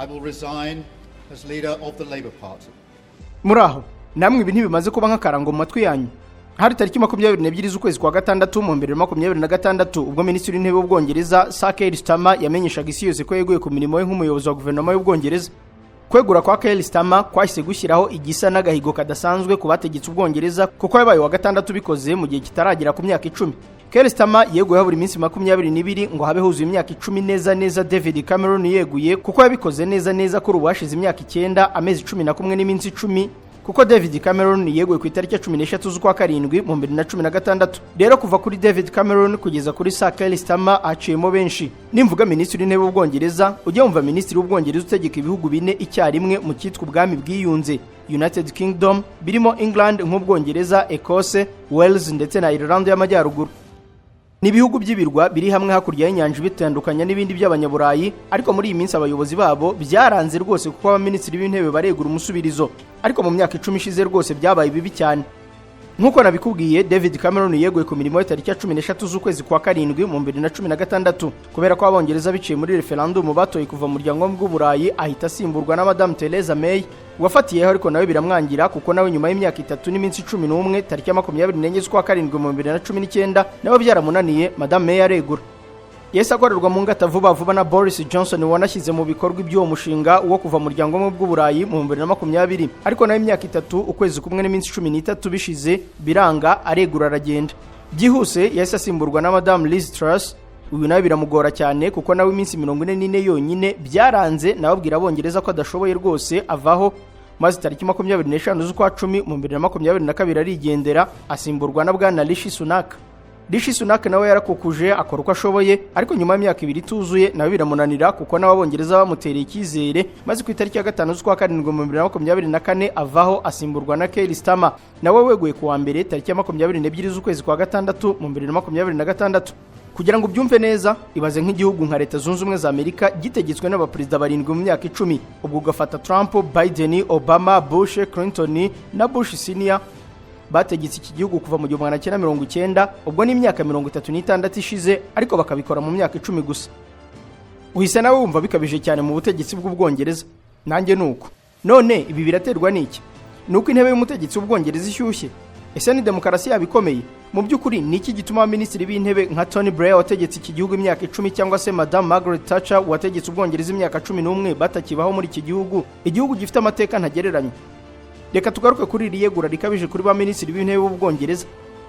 will resign as leader of the Labour Party. Muraho, namwe ibi ntibimaze kuba nk'akarango mu matwi yanyu. Hari tariki 22 z'ukwezi kwa gatandatu mu 2026 ubwo Minisitiri w'Intebe w'Ubwongereza Sir Keir Starmer yamenyeshaga isi yose ko yeguye ku mirimo ye nk'umuyobozi wa guverinoma y'Ubwongereza. Kwegura kwa Keir Starmer kwahise gushyiraho igisa n'agahigo kadasanzwe ku bategetse Ubwongereza kuko yabaye wa gatandatu bikoze mu gihe kitaragira ku myaka 10. Keir Starmer yeguye buri minsi 22 ngo habe huzuye imyaka 10 neza David Cameron yeguye kuko yabikoze neza kuri ubashize imyaka 9 amezi 11 n'iminsi 10 kuko David Cameron yeguye ku itariki 13 z'ukwa karindwi mu 2016. Rero kuva kuri David Cameron kugeza kuri Sir Keir Starmer aciyemo benshi. Nimvuga Minisitiri w'Intebe w'Ubwongereza ujye wumva Minisitiri w'Ubwongereza utegeka ibihugu bine icyarimwe mu cyitwa ubwami bwiyunze United Kingdom birimo England nk'Ubwongereza, Ecosse, Wales ndetse na Ireland y'Amajyaruguru. Ni ibihugu by'ibirwa biri hamwe hakurya y'inyanja bitandukanye n'ibindi by'abanyaburayi, ariko muri iyi minsi abayobozi babo byaranze rwose kuko abaminisitiri b'intebe baregura umusubirizo, ariko mu myaka 10 ishize rwose byabaye bibi cyane. Nkuko nabikubwiye, David Cameron yeguye ku mirimo ye tariki 13 z'ukwezi kwa karindwi mu 2016 kubera ko abongereza biciye muri referendum batoye kuva mu muryango w'Uburayi, ahita asimburwa na Madame Theresa May wafatiyeho, ariko nawe biramwangira kuko nawe nyuma y'imyaka 3 n'iminsi 11 tariki 24 z'ukwa karindwi mu 2019 nawe byaramunaniye, Madame May aregura. Yesi akorerwa mu ngata vuba na Boris Johnson wanashyize mu bikorwa iby'uwo mushinga wo kuva mu muryango w'Uburayi mu 2020, ariko nawe imyaka 3 ukwezi kumwe n'iminsi 13 bishize biranga aregura aragenda. Byihuse yesi asimburwa na Madame Liz Truss, uyu nawe biramugora cyane kuko nawe iminsi 44 yonyine byaranze, nababwira abongereza ko adashoboye rwose avaho, maze tariki 25 z'ukwa 10 mu 2022 arigendera asimburwa na bwana Rishi Sunak. Rishi Sunak nawe yarakukuje akora uko ashoboye, ariko nyuma y'imyaka 2 tuzuye nawe biramunanira kuko nawe abongereza bamutereye ikizere, maze ku itariki ya 5 z'ukwa karindwi mu 2024 avaho asimburwa na Keir Starmer nawe weguye ku wa mbere tariki ya 22 z'ukwezi kwa gatandatu mu 2026. Kugira ngo ubyumve neza, ibaze nk'igihugu nka Leta Zunze Ubumwe za Amerika gitegetswe n'abaperezida barindwi mu myaka 10, ubwo ugafata Trump, Biden, Obama, Bush, Clinton na Bush Senior bategetse iki gihugu kuva mu 1990, ubwo ni imyaka 36 ishize, ariko bakabikora mu myaka 10 gusa. Uhise nawe wumva bikabije cyane mu butegetsi bw'Ubwongereza. Nanjye nuko. None ibi biraterwa n'iki? Nuko intebe y'umutegetsi w'Ubwongereza ishyushye? Ese ni demokarasi yabikomeye? Mu by'ukuri ni iki gituma minisitiri b'intebe nka Tony Blair wategetse iki gihugu imyaka 10 cyangwa se Madame Margaret Thatcher wategetse Ubwongereza imyaka 11 batakibaho muri iki gihugu, igihugu gifite amateka ntagereranye? Reka tugaruke kuri iri yegura rikabije kuri ba minisitiri b'intebe b'Ubwongereza.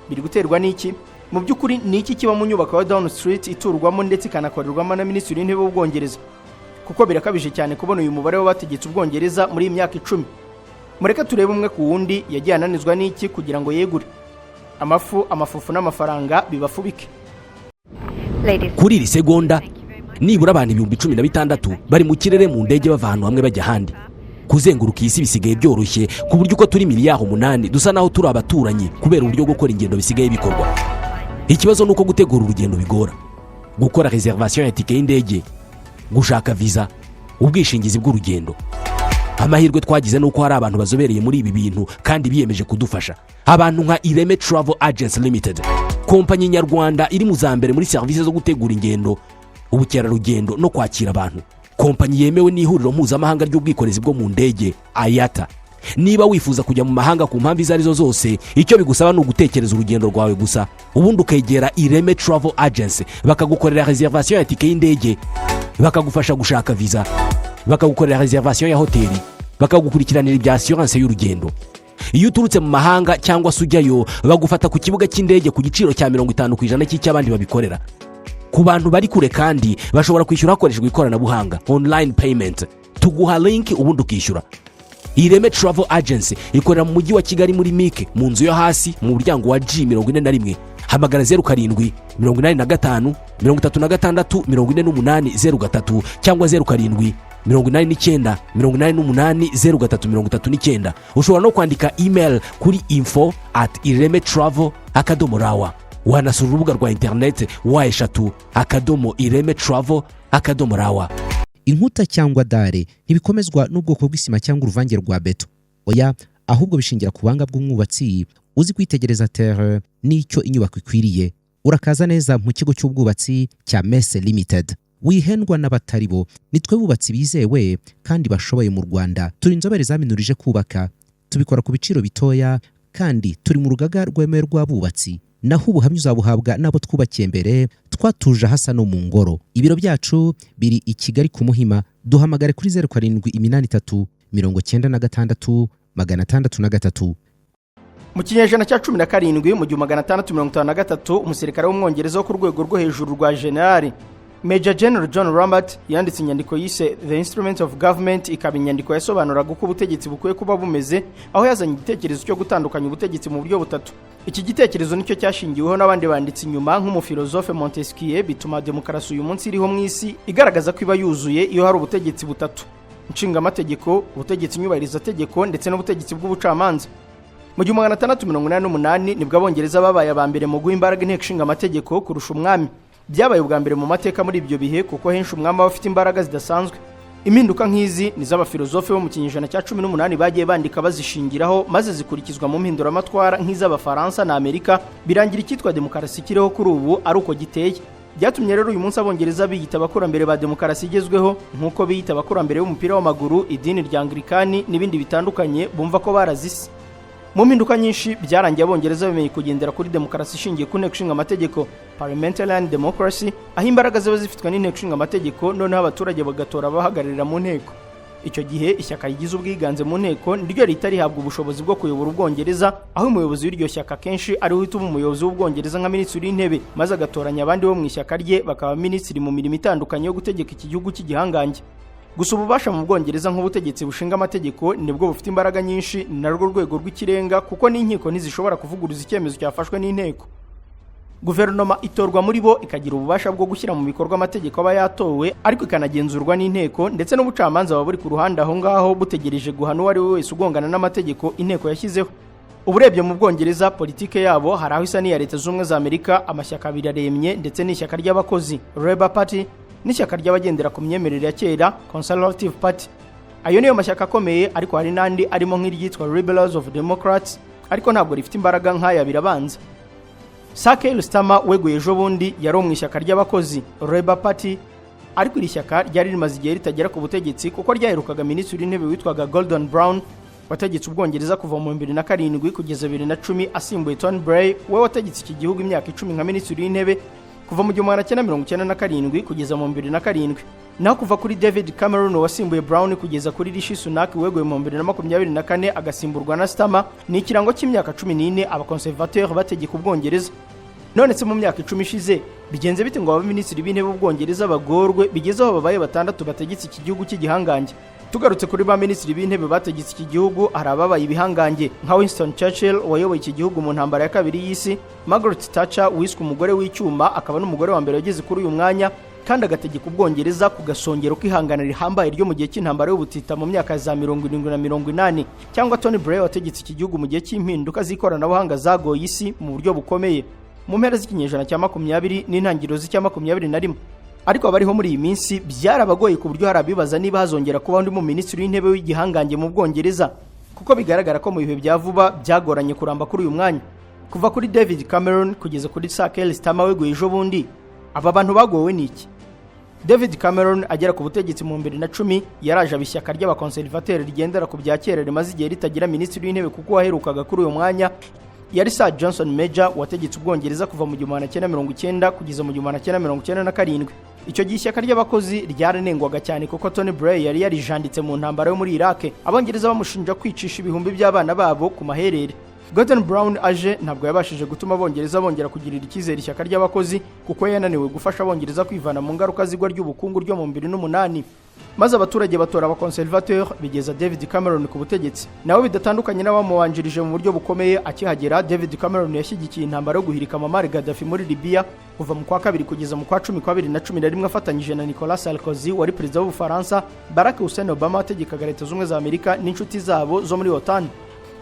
Biri guterwa n'iki? Mu by'ukuri ni iki kiba mu nyubako ya Downing Street iturwamo ndetse kanakorerwamo na minisitiri w'intebe w'Ubwongereza? Kuko birakabije cyane kubona uyu mubare w'abategetse Ubwongereza muri iyi myaka 10. Mureka turebe umwe ku wundi yagiye ananizwa n'iki kugira ngo yegure. Amafufu n'amafaranga bibafubike. Kuri iri segonda nibura abantu 16,000 bari mu kirere mu ndege bava ahantu hamwe bajya ahandi. Kuzenguruka isi bisigaye byoroshye ku buryo uko turi miliyari 8 dusa naho turi abaturanyi kubera uburyo bwo gukora ingendo bisigaye bikorwa. Ikibazo nuko gutegura urugendo bigora. Gukora reservation ya tike y'indege, gushaka visa, ubwishingizi bw'urugendo. Amahirwe twagize nuko hari abantu bazobereye muri ibi bintu kandi biyemeje kudufasha. Abantu nka Ireme Travel Agents Limited, kompanyi nyarwanda iri mu zambere muri services zo gutegura ingendo, ubukerarugendo no kwakira abantu. Kompanyi yemewe n'ihuriro mpuzamahanga ry'ubwikorezi bwo mu ndege IATA. Niba wifuza kujya mu mahanga ku mpamvu izo arizo zose, icyo bigusaba ni ugutekereza urugendo rwawe gusa, ubundi ukegera Ireme Travel Agency bakagukorera reservation ya tike y'indege, bakagufasha gushaka visa, bakagukorera reservation ya hoteli, bakagukurikiranira ibya assurance y'urugendo. Iyo uturutse mu mahanga cyangwa se ujyayo, bagufata ku kibuga cy'indege ku giciro cya 50% cy'abandi babikorera. Ku bantu bari kure kandi bashobora kwishyura hakoreshejwe ikoranabuhanga online payment, tuguha link ubundi ukishyura. Ireme Travel Agency ikorera mu mujyi wa Kigali muri Mike mu nzu yo hasi mu muryango wa G41. Hamagara 07 85 36 48 cyangwa 07 89 88 ushobora no kwandika email kuri info@iremetravel.rawa. Wanasura urubuga rwa internet wa@iremetravel.rawa. Inkuta cyangwa dare ntibikomezwa n'ubwoko bw'isima cyangwa uruvange rwa beto. Oya, ahubwo bishingira ku banga bw'umwubatsi uzi kwitegereza terre n'icyo inyubako ikwiriye. Urakaza neza mu kigo cy'ubwubatsi cya Messe Limited. wihendwa n'abatari bo. Nitwe bubatsi bizewe kandi bashoboye mu Rwanda. Turi inzobere zaminurije kubaka, tubikora ku biciro bitoya kandi turi mu rugaga rwemewe rw'abubatsi. Naho ubuhamya uzabuhabwa n'abo twubakiye mbere, twatuje hasa no mu ngoro. Ibiro byacu biri i Kigali ku Muhima. Duhamagare kuri 0783 96 663. Mu kinyejana cya 17 mu 1653 umusirikare w'umwongereza wo ku rwego rwo hejuru rwa General Major General John Lambert yanditse inyandiko yise The Instrument of Government, ikaba inyandiko yasobanuraga uko ubutegetsi bukwiye kuba bumeze, aho yazanye igitekerezo cyo gutandukanya ubutegetsi mu buryo butatu. Iki gitekerezo nicyo cyashingiweho n'abandi banditsi nyuma nk'umufilozofe Montesquieu, bituma demokarasi uyu munsi iriho mu isi igaragaza ko iba yuzuye iyo hari ubutegetsi butatu: inshinga amategeko, ubutegetsi nyubahiriza tegeko ndetse n'ubutegetsi bw'ubucamanza. Mu 1688 nibwo abongereza babaye abambere mu guha imbaraga inteko ishinga amategeko kurusha umwami. Byabaye ubwa mbere mu mateka muri ibyo bihe kuko henshi umwami aba afite imbaraga zidasanzwe. Impinduka nk'izi ni z'abafilozofe bo mu kinyejana cya 18 bagiye bandika bazishingiraho, maze zikurikizwa mu mpinduramatwara nk'iz'Abafaransa na Amerika, birangira icyitwa demokarasi kiriho kuri ubu ari uko giteye. Byatumye rero uyu munsi abongereza biyita abakurambere ba demokarasi igezweho, nk'uko biyita abakurambere b'umupira w'amaguru, idini rya Anglikani n'ibindi bitandukanye bumva ko barazisi. Mu mpinduka nyinshi byarangiye abongereza bemeye kugendera kuri demokarasi ishingiye ku nteko ishinga amategeko, parliamentary democracy, aho imbaraga ziba zifitwe n'inteko ishinga amategeko, noneho abaturage bagatora abahagararira mu nteko. Icyo gihe ishyaka rigize ubwiganze mu nteko niryo rihita rihabwa ubushobozi bwo kuyobora Ubwongereza, aho umuyobozi w'iryo shyaka kenshi ari we utuma umuyobozi w'Ubwongereza nka minisitiri w'intebe, maze agatoranya abandi bo mu ishyaka rye bakaba minisitiri mu mirimo itandukanye yo gutegeka iki gihugu cy'igihangange. Gusa ububasha mu Bwongereza nk'ubutegetsi bushinga amategeko nibwo bufite imbaraga nyinshi, ni narwo rwego rw'ikirenga kuko n'inkiko ntizishobora kuvuguruza icyemezo cyafashwe n'inteko. Guverinoma itorwa muri bo ikagira ububasha bwo gushyira mu bikorwa amategeko aba yatowe, ariko ikanagenzurwa n'inteko, ndetse n'ubucamanza baba buri ku ruhande aho ngaho butegereje guhana uwo ari we wese ugongana n'amategeko inteko yashyizeho. Uburebye mu Bwongereza politike yabo hari aho isa n'iya Leta z'Ubumwe za Amerika, amashyaka abiri aremye ndetse n'ishyaka ry'abakozi Labour Party n'ishyaka ry'abagendera ku myemerere ya kera Conservative Party. Ayo niyo mashyaka akomeye, ariko hari n'andi arimo nk'iryitwa Liberals of Democrats, ariko ntabwo rifite imbaraga nk'aya birabanza. Sir Keir Starmer weguye ejo bundi yari mu ishyaka ry'abakozi Labour Party, ariko iri shyaka ryari rimaze igihe ritagera ku butegetsi kuko ryaherukaga minisitiri w'intebe witwaga Gordon Brown wategetse Ubwongereza kuva mu 2007 kugeza 2010 asimbuye Tony Blair we wategetse iki gihugu imyaka 10 nka minisitiri w'intebe kuva mu 1997 kugeza mu 2007. Naho kuva kuri David Cameron wasimbuye Brown kugeza kuri Rishi Sunak weguye mu 2024 agasimburwa na Starmer, ni ikirango cy'imyaka 14 abakonservateur bategeka Ubwongereza. None se mu myaka 10 ishize bigenze bite ngo abaminisitiri b'intebe b'Ubwongereza bagorwe bigeze aho babaye batandatu bategetse iki gihugu cy'igihangange? Tugarutse kuri ba minisitiri b'intebe bategetse iki gihugu, hari ababaye ibihangange nka Winston Churchill wayoboye iki gihugu mu ntambara ya kabiri y'isi, Margaret Thatcher wiswe umugore w'icyuma akaba n'umugore wa mbere wageze kuri uyu mwanya, kandi agategeka Ubwongereza ku gasongero k'ihangana rihambaye ryo mu gihe cy'intambara y'ubutita mu myaka za 70 na 80, cyangwa Tony Blair wategetse iki gihugu mu gihe cy'impinduka z'ikoranabuhanga zagoye isi mu buryo bukomeye mu mpera z'ikinyejana cya 20 n'intangiriro z'icya 21. Ariko abariho muri iyi minsi byarabagoye ku buryo harabibaza niba hazongera kuba undi mu minisitiri w'intebe w'igihangange mu Bwongereza, kuko bigaragara ko mu bihe bya vuba byagoranye kuramba kuri uyu mwanya. Kuva kuri David Cameron kugeza kuri Sir Keir Starmer weguye ejo bundi, aba bantu bagowe n'iki? David Cameron agera ku butegetsi mu 2010 yaraje abishyaka ry'abakonservateur rigendera ku bya kera rimaze igihe ritagira minisitiri w'intebe kuko waherukaga kuri uyu mwanya yari Sir Johnson Major wategetse Ubwongereza kuva mu 1990 kugeza mu 1997. Icyo gihe ishyaka ry'abakozi ryaranengwaga cyane kuko Tony Blair yari yarijanditse mu ntambara yo muri Iraq, Abongereza bamushinja kwicisha ibihumbi by'abana babo ku maherere. Gordon Brown aje ntabwo yabashije gutuma Abongereza bongera kugirira icyizere ishyaka ry'abakozi kuko yananiwe gufasha Abongereza kwivana mu ngaruka zigwa ry'ubukungu ryo mu 2008, maze abaturage batora abakonservateur bigeza David Cameron ku butegetsi. Nawe bidatandukanye n'abamuwanjirije mu buryo bukomeye, akihagera David Cameron yashyigikiye intambara yo guhirika Muammar Gaddafi muri Libya kuva mu kwa 2 kugeza mu kwa 10 kwa 2011 afatanyije na Nicolas Sarkozy wari perezida w'Ubufaransa, Barack Hussein Obama wategekaga Leta z'Ubumwe za Amerika n'inshuti zabo zo muri OTAN.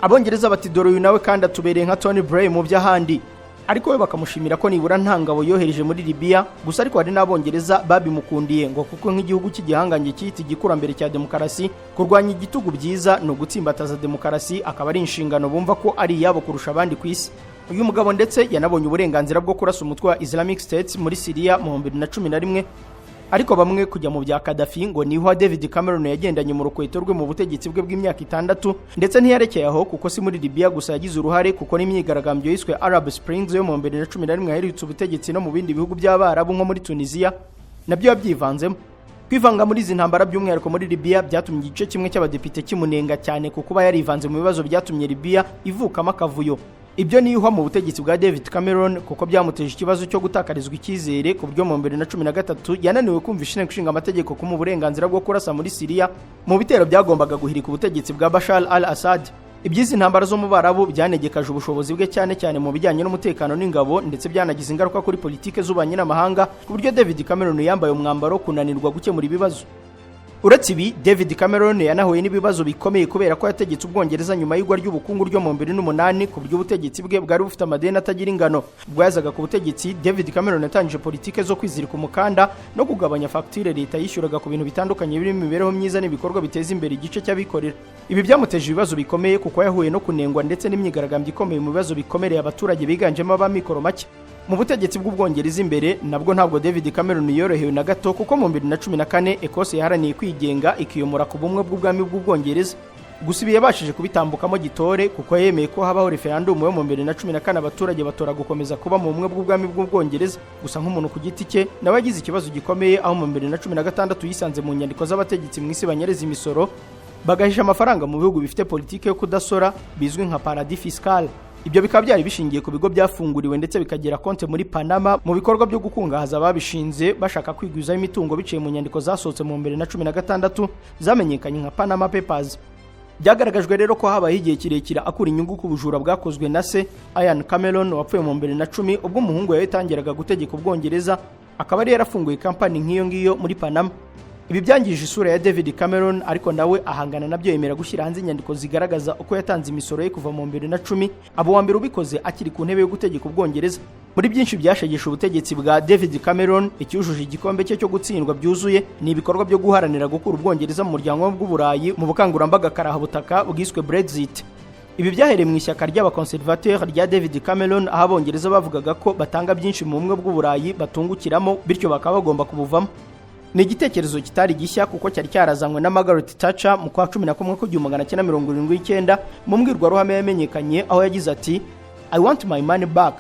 Abongereza bati dore uyu nawe kandi atubereye nka Tony Blair mu by'ahandi, ariko we bakamushimira ko nibura ntangabo yohereje muri Libya. Gusa ariko hari n'Abongereza babimukundiye ngo kuko nk'igihugu cy'igihangange cyita igikurambere cya demokarasi, kurwanya igitugu byiza no gutsimbataza demokarasi akaba ari inshingano bumva ko ari iyabo kurusha abandi ku isi. Uyu mugabo ndetse yanabonye uburenganzira bwo kurasa umutwe wa Islamic State muri Syria mu 2011. ariko bamwe kujya mu bya Gaddafi ngo niho David Cameron yagendanye mu rukweto rwe mu butegetsi bwe bw'imyaka 6 ndetse ntiyarekeye aho kuko si muri Libya gusa yagize uruhare kuko n'imyigaragambyo yiswe Arab Springs yo mu 2011 yaherutse ubutegetsi no mu bindi bihugu by'Abarabu nko muri Tunisia nabyo yabyivanzemo. Kwivanga muri izi ntambara by'umwihariko muri Libya byatumye igice kimwe cy'abadepite kimunenga cyane kuko yarivanze mu bibazo byatumye Libya ivukamo akavuyo. Ibyo niyuha mu butegetsi bwa David Cameron kuko byamuteje ikibazo cyo gutakarizwa icyizere ku buryo mu 2013 yananiwe kumvisha inteko ishinga amategeko ko mu burenganzira bwo kurasa muri Syria mu bitero byagombaga guhirika ubutegetsi bwa Bashar al-Assad. Ibyizi ntambara zo mu Barabu byanegekaje ubushobozi bwe cyane mu bijyanye n'umutekano n'ingabo ndetse byanagize ingaruka kuri politike z'ububanyi n'amahanga ku buryo David Cameron yambaye umwambaro kunanirwa gukemura ibibazo. Uretse ibi, David Cameron yanahuye n'ibibazo bikomeye kubera ko yategetse Ubwongereza nyuma y'igwa ry'ubukungu ryo mu 2008 ku buryo ubutegetsi bwe bwari bufite amadeni atagira ingano. Ubwo yazaga ku butegetsi, David Cameron yatangije politike zo kwizirika umukanda no kugabanya facture leta yishyuraga ku bintu bitandukanye birimo imibereho myiza n'ibikorwa biteza imbere igice cy'abikorera. Ibi byamuteje ibibazo bikomeye kuko yahuye no kunengwa ndetse n'imyigaragambyo ikomeye mu bibazo bikomereye abaturage biganjemo ab'amikoro make. Mu butegetsi bw'Ubwongereza imbere nabwo ntabwo David Cameron yorohewe na gato kuko mu 2014 Ecosse yaharaniye kwigenga ikiyomora ku bumwe bw'ubwami bw'Ubwongereza. Gusa ibi yabashije kubitambukamo gitore kuko yemeye ko habaho referendum yo mu 2014 abaturage batora gukomeza kuba mu bumwe bw'ubwami bw'Ubwongereza. Gusa nk'umuntu ku giti cye nawe yagize ikibazo gikomeye aho mu 2016 yisanze mu nyandiko z'abategetsi mu isi banyereza imisoro bagahisha amafaranga mu bihugu bifite politike yo kudasora bizwi nka paradis fiscal. Ibyo bikaba byari bishingiye ku bigo byafunguriwe ndetse bikagira konte muri Panama mu bikorwa byo gukungahaza ababishinze bashaka kwigwizaho imitungo biciye mu nyandiko zasohotse mu 2016 zamenyekanye nka Panama Papers. Byagaragajwe rero ko habaye igihe kirekire akura inyungu ku bujura bwakozwe na se Ian Cameron wapfuye mu 2010 ubwo umuhungu we yatangiraga gutegeka Ubwongereza akaba yari yarafunguye kampani nk'iyo ngiyo muri Panama. Ibi byangije isura ya David Cameron ariko nawe ahangana nabyo yemera gushyira hanze inyandiko zigaragaza uko yatanze imisoro ye kuva mu 2010 abo wa mbere ubikoze akiri ku ntebe yo gutegeka Ubwongereza. Muri byinshi byashegesha ubutegetsi bwa David Cameron icyujuje igikombe cye cyo gutsindwa byuzuye ni ibikorwa byo guharanira gukura Ubwongereza mu muryango w'Uburayi mu bukangurambaga karahabutaka bwiswe Brexit. Ibi byahereye mu ishyaka ry'abakonservateur rya David Cameron aho Abongereza bavugaga ko batanga byinshi mu bumwe bw'Uburayi batungukiramo bityo bakaba bagomba kubuvamo. Ni igitekerezo kitari gishya kuko cyari cyarazanywe na Margaret Thatcher mu kwa 11 ku 1979 mu mbwirwaruhame yamenyekanye aho yagize ati I want my money back,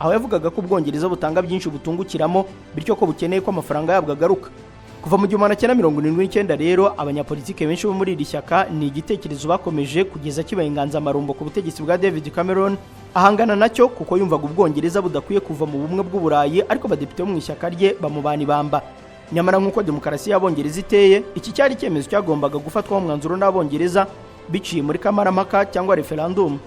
aho yavugaga ko Ubwongereza butanga byinshi butungukiramo bityo ko bukeneye ko amafaranga yabwo agaruka. Kuva mu 1979 rero abanyapolitike benshi bo muri iri shyaka ni igitekerezo bakomeje kugeza kibaye inganzamarumbo ku butegetsi bwa David Cameron ahangana nacyo kuko yumvaga Ubwongereza budakwiye kuva mu bumwe bw'Uburayi ariko abadepite bo mu ishyaka rye bamubana ibamba. Nyamara nk'uko demokarasi y'Abongereza iteye, iki cyari icyemezo cyagombaga gufatwaho umwanzuro n'Abongereza biciye muri kamarampaka cyangwa referendum.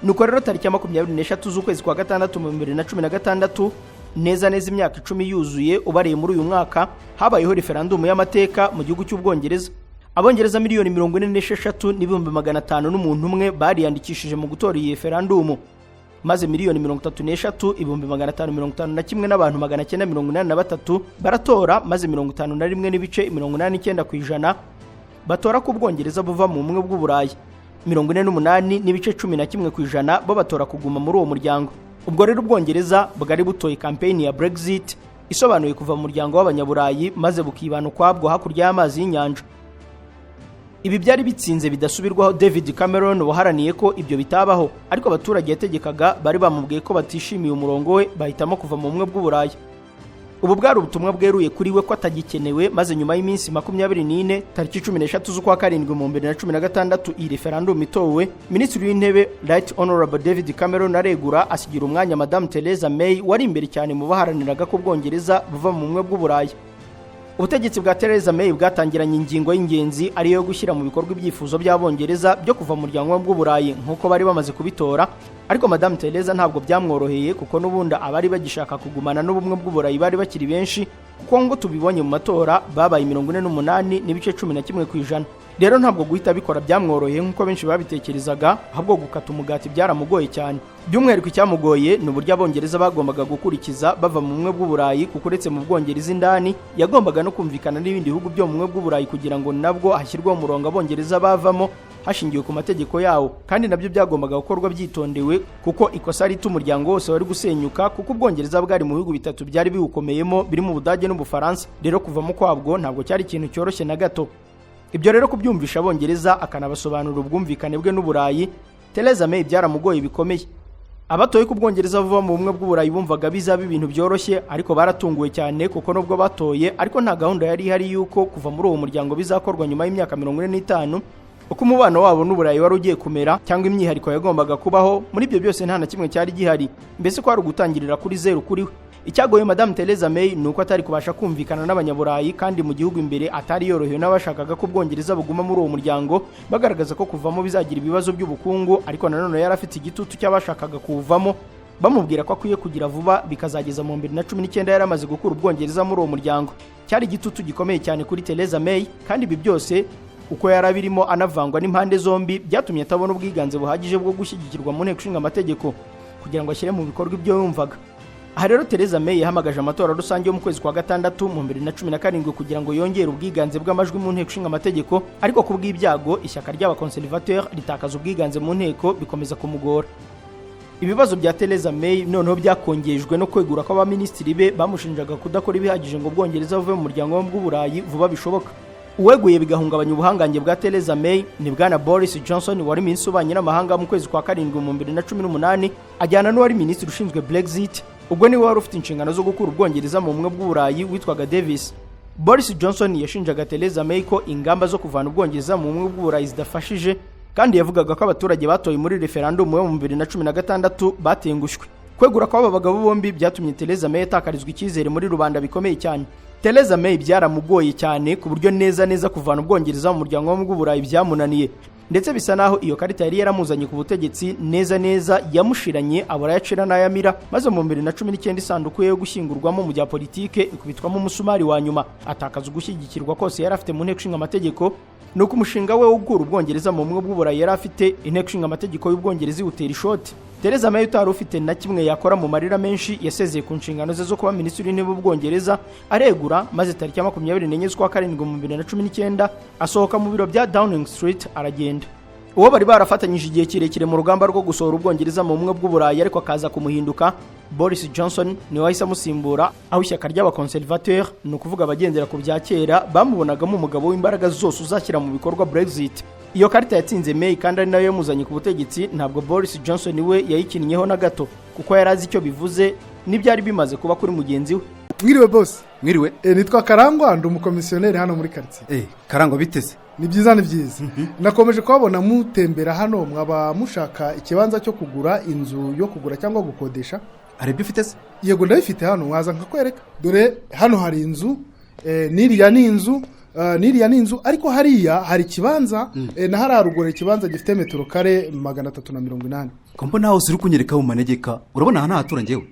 Nuko rero tariki ya 23 z'ukwezi kwa gatandatu mu 2016 neza imyaka 10 yuzuye ubariye muri uyu mwaka habayeho referendum y'amateka mu gihugu cy'Ubwongereza. Abongereza miliyoni 46,500 n'umuntu umwe bariyandikishije mu gutora iyi referendum. Maze miliyoni 33,551 n'abantu 983 baratora maze 51,89% batora ku Bwongereza buva mu bumwe bw'Uburayi. 48,11% bo batora kuguma muri uwo muryango. Ubwo rero Ubwongereza bwari butoye campaign ya Brexit isobanuye kuva mu muryango w'Abanyaburayi maze bukibana kwabwo hakurya y'amazi y'inyanja. Ibi byari bitsinze bidasubirwaho David Cameron waharaniye ko ibyo bitabaho ariko abaturage yategekaga bari bamubwiye ko batishimiye umurongo we bahitamo kuva mu bumwe bw'Uburayi. Ubu bwari ubutumwa bweruye kuri we ko atagikenewe maze nyuma y'iminsi 24 tariki 13 z'ukwa karindwi mu 2016 iyi referendum itowe Minisitiri w'Intebe Right Honorable David Cameron aregura asigira umwanya Madame Theresa May wari imbere cyane mu baharaniraga ko Bwongereza buva mu bumwe bw'Uburayi. Ubutegetsi bwa Theresa May bwatangiranye ingingo y'ingenzi ari yo gushyira mu bikorwa ibyifuzo by'Abongereza byo kuva mu muryango w'Uburayi nk'uko bari bamaze kubitora, ariko Madame Theresa ntabwo byamworoheye kuko n'ubundi abari bagishaka kugumana n'ubumwe bw'Uburayi bari bakiri benshi kuko ngo tubibonye mu matora babaye 48.11%. Rero ntabwo guhita bikora byamworoheye nk'uko benshi babitekerezaga, ahubwo gukata umugati byaramugoye cyane. By'umwihariko icyamugoye ni uburyo Abongereza bagombaga gukurikiza bava mu bumwe bw'Uburayi kuko uretse mu Bwongereza indani yagombaga no kumvikana n'ibindi bihugu byo mu bumwe bw'Uburayi kugira ngo nabwo hashyirweho umurongo Abongereza bavamo hashingiwe ku mategeko yawo, kandi nabyo byagombaga gukorwa byitondewe kuko ikosa rito umuryango wose wari gusenyuka kuko Ubwongereza bwari mu bihugu bitatu byari biwukomeyemo birimo Ubudage n'Ubufaransa, rero kuvamo kwabwo ntabwo cyari ikintu cyoroshye na gato. Ibyo rero kubyumvisha Abongereza akanabasobanurira ubwumvikane bwe n'Uburayi, Theresa May byaramugoye bikomeye. Abatoye ku Bwongereza vuba mu bumwe bw'Uburayi bumvaga bizaba ibintu byoroshye, ariko baratunguwe cyane kuko nubwo batoye ariko nta gahunda yari ihari yuko kuva muri uwo muryango bizakorwa nyuma y'imyaka 45 uko umubano wabo n'Uburayi wari ugiye kumera cyangwa imyihariko yagombaga kubaho. Muri ibyo byose nta na kimwe cyari gihari, mbese ko ari ugutangirira kuri zero kuri we. Icyagoye Madame Theresa May nuko atari kubasha kumvikana n'abanyaburayi, kandi mu gihugu imbere atari yorohewe n'abashakaga ko Ubwongereza buguma muri uwo muryango, bagaragaza ko kuvamo bizagira ibibazo by'ubukungu, ariko nanone yari afite igitutu cy'abashakaga kuvamo bamubwira ko akwiye kugira vuba bikazageza mu 2019 yari amaze gukura Ubwongereza muri uwo muryango. Cyari igitutu gikomeye cyane kuri Theresa May, kandi ibi byose uko yari abirimo anavangwa n'impande zombi byatumye atabona ubwiganze buhagije bwo gushyigikirwa mu nteko ishinga amategeko kugira ngo ashyire mu bikorwa ibyo yumvaga. Aha rero Theresa May yahamagaje amatora rusange yo mu kwezi kwa gatandatu mu 2017 kugira ngo yongere ubwiganze bw'amajwi mu nteko ishinga amategeko, ariko ku bw'ibyago ishyaka ry'abakonservateur ritakaza ubwiganze mu nteko bikomeza kumugora. Ibibazo bya Theresa May noneho byakongejwe no kwegura ko abaminisitiri be bamushinjaga kudakora ibihagije ngo Ubwongereza buve mu muryango w'Uburayi vuba bishoboka. Uweguye bigahungabanya ubuhangange bwa Theresa May ni bwana Boris Johnson wari minisitiri w'ububanyi n'amahanga mu kwezi kwa karindwi mu 2018, ajyana n'uwari minisitiri ushinzwe Brexit, ubwo niwe wari ufite inshingano zo gukura Ubwongereza mu bumwe bw'Uburayi witwaga Davis. Boris Johnson yashinjaga Theresa May ko ingamba zo kuvana Ubwongereza mu bumwe bw'Uburayi zidafashije, kandi yavugaga ko abaturage batoye muri referendum yo mu 2016 batengushwe. Kwegura kw'aba bagabo bombi byatumye Theresa May atakarizwa icyizere muri rubanda bikomeye cyane. Theresa May byaramugoye cyane ku buryo neza kuvana Ubwongereza mu muryango w'Uburayi byamunaniye, ndetse bisa naho iyo karita yari yaramuzanye ku butegetsi neza yamushiranye abura yacira n'ayamira, maze mu 2019 isanduku yo gushyingurwamo mu bya politike ikubitwamo umusumari wa nyuma, atakaza ugushyigikirwa kose yari afite mu nteko ishinga amategeko. Nuko umushinga we wo gukura Ubwongereza mu bumwe bw'Uburayi yari afite inteko ishinga amategeko y'Ubwongereza utera ishoti. Theresa May utari ufite na kimwe yakora mu marira menshi yasezeye ku nshingano ze zo kuba minisitiri w'intebe w'Ubwongereza, aregura, maze tariki ya 24 z'ukwa karindwi mu 2019 asohoka mu biro bya Downing Street aragenda. Uwo bari barafatanyije igihe kirekire mu rugamba rwo gusohora Ubwongereza mu bumwe bw'Uburayi ariko akaza kumuhinduka, Boris Johnson niwe wahise amusimbura, aho ishyaka ry'abakonservateur ni ukuvuga abagendera ku bya kera bamubonagamo umugabo w'imbaraga zose uzashyira mu bikorwa Brexit. Iyo karita yatsinze May kandi ari nayo yamuzanye ku butegetsi, ntabwo Boris Johnson we yayikinnyeho na gato kuko yari azi icyo bivuze n'ibyari bimaze kuba kuri mugenzi we. Mwiriwe boss. Mwiriwe. Nitwa Karangwa, ndi umukomisiyoneri hano muri quartier. Karangwa biteze? Ni byiza nakomeje kubabona mutembera hano, mwaba mushaka ikibanza cyo kugura, inzu yo kugura cyangwa gukodesha. Arebye ufite se? Yego ndabifite hano, mwaza nkakwereka. Dore hano hari inzu, niriya ni inzu ariko hariya hari kibanza na hararugore ikibanza gifite metero kare 380. Kompo naho uri kunyereka mu manegeka, urabona hano haturangewe.